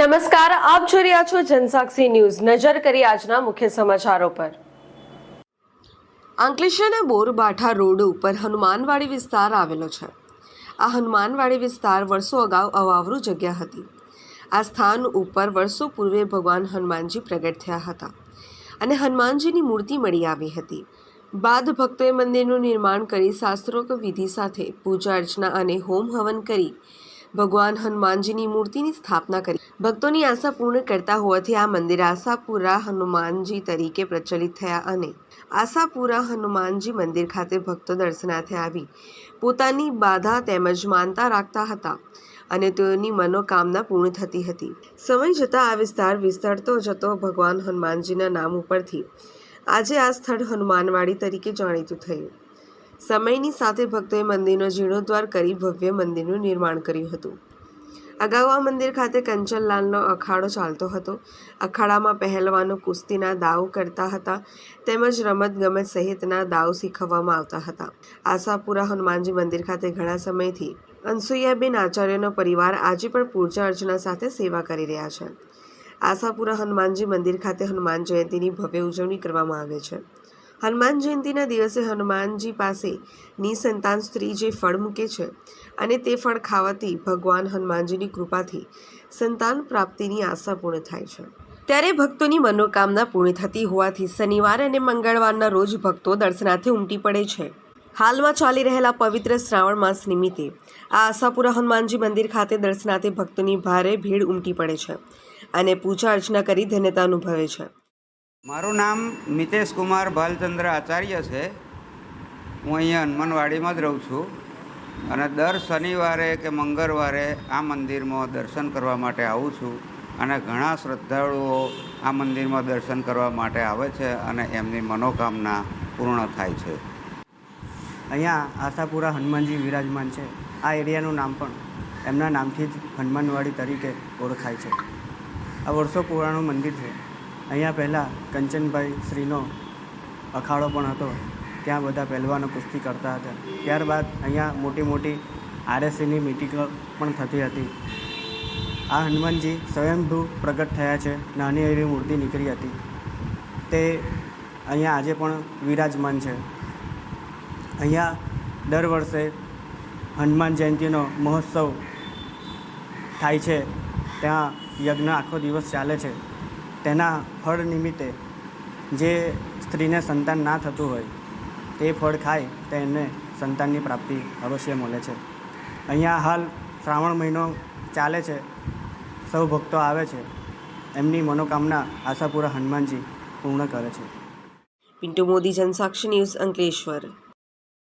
નમસ્કાર, આપ જોઈ રહ્યા છો જનસાક્ષી ન્યૂઝ। નજર કરી આજના મુખ્ય સમાચારો પર। અંકલેશ્વરના બોરબાઠા રોડ ઉપર હનુમાનવાડી વિસ્તાર આવેલો છે। આ હનુમાનવાડી વિસ્તાર વર્ષો અગાઉ અવાવરૂ જગ્યા હતી। આ સ્થાન ઉપર વર્ષો પૂર્વે ભગવાન હનુમાનજી પ્રગટ થયા હતા અને હનુમાનજીની મૂર્તિ મળી આવી હતી। બાદ ભક્તોએ મંદિરનું નિર્માણ કરી શાસ્ત્રોક્ત વિધિ સાથે પૂજા અર્ચના અને હોમ હવન કરી ભગવાન હનુમાનજીની મૂર્તિની સ્થાપના કરી। ભક્તોની આશા પૂર્ણ કરતા હોવાથી આ મંદિર આશાપુરા હનુમાનજી તરીકે પ્રચલિત થયા અને આશાપુરા હનુમાનજી મંદિર ખાતે ભક્તો દર્શનાર્થે આવી પોતાની બાધા તેમજ માનતા રાખતા હતા અને તેઓની મનોકામના પૂર્ણ થતી હતી। સમય જતાં આ વિસ્તાર વિસ્તરતો જતો ભગવાન હનુમાનજીના નામ ઉપરથી આજે આ સ્થળ હનુમાનવાડી તરીકે જાણીતું થયું। સમયની સાથે ભક્તોએ મંદિરનો જીર્ણોદ્ધાર કરી ભવ્ય મંદિરનું નિર્માણ કર્યું હતું। અગાઉ આ મંદિર ખાતે કંચનલાલનો અખાડો ચાલતો હતો। અખાડામાં પહેલવાનો કુસ્તીના દાવ કરતા હતા તેમજ રમતગમત સહિતના દાવ શીખવવામાં આવતા હતા। આશાપુરા હનુમાનજી મંદિર ખાતે ઘણા સમયથી અનસુયાબેન આચાર્યનો પરિવાર આજે પણ પૂજા અર્ચના સાથે સેવા કરી રહ્યા છે। આશાપુરા હનુમાનજી મંદિર ખાતે હનુમાન જયંતીની ભવ્ય ઉજવણી કરવામાં આવે છે। હનુમાન જયંતીના દિવસે હનુમાનજી પાસે નિસંતાન સ્ત્રી જે ફળ મૂકે છે અને તે ફળ ખાવાથી ભગવાન હનુમાનજીની કૃપાથી સંતાન પ્રાપ્તિની આશા પૂર્ણ થાય છે। ત્યારે ભક્તોની મનોકામના પૂર્ણ થતી હોવાથી શનિવાર અને મંગળવારના રોજ ભક્તો દર્શનાર્થે ઉમટી પડે છે। હાલમાં ચાલી રહેલા પવિત્ર શ્રાવણ માસ નિમિત્તે આ આશાપુરા હનુમાનજી મંદિર ખાતે દર્શનાર્થે ભક્તોની ભારે ભીડ ઉમટી પડે છે અને પૂજા અર્ચના કરી ધન્યતા અનુભવે છે। મારું નામ મિતેશ કુમાર ભાલચંદ્ર આચાર્ય છે। હું અહીંયા હનુમાનવાડીમાં જ રહું છું અને દર શનિવારે કે મંગળવારે આ મંદિરમાં દર્શન કરવા માટે આવું છું અને ઘણા શ્રદ્ધાળુઓ આ મંદિરમાં દર્શન કરવા માટે આવે છે અને એમની મનોકામના પૂર્ણ થાય છે। અહીંયા આશાપુરા હનુમાનજી વિરાજમાન છે। આ એરિયાનું નામ પણ એમના નામથી જ હનુમાનવાડી તરીકે ઓળખાય છે। આ વર્ષો પુરાણું મંદિર છે। અહીંયા પહેલાં કંચનભાઈ શ્રીનો અખાડો પણ હતો। ત્યાં બધા પહેલવાનો કુસ્તી કરતા હતા। ત્યારબાદ અહીંયા મોટી મોટી આરએસસીની મિટિંગો પણ થતી હતી। આ હનુમાનજી સ્વયંભૂ પ્રગટ થયા છે। નાની એવી મૂર્તિ નીકળી હતી તે અહીંયા આજે પણ વિરાજમાન છે। અહીંયા દર વર્ષે હનુમાન જયંતીનો મહોત્સવ થાય છે। ત્યાં યજ્ઞ આખો દિવસ ચાલે છે। તેના ફળ નિમિત્તે જે સ્ત્રીને સંતાન ના થતું હોય તે ફળ ખાય તો એને સંતાનની પ્રાપ્તિ અવશ્ય મળે છે। અહીંયા હાલ શ્રાવણ મહિનો ચાલે છે। સૌ ભક્તો આવે છે, એમની મનોકામના આશાપુરા હનુમાનજી પૂર્ણ કરે છે। પિન્ટુ મોદી, જનસાક્ષી ન્યૂઝ, અંકલેશ્વર।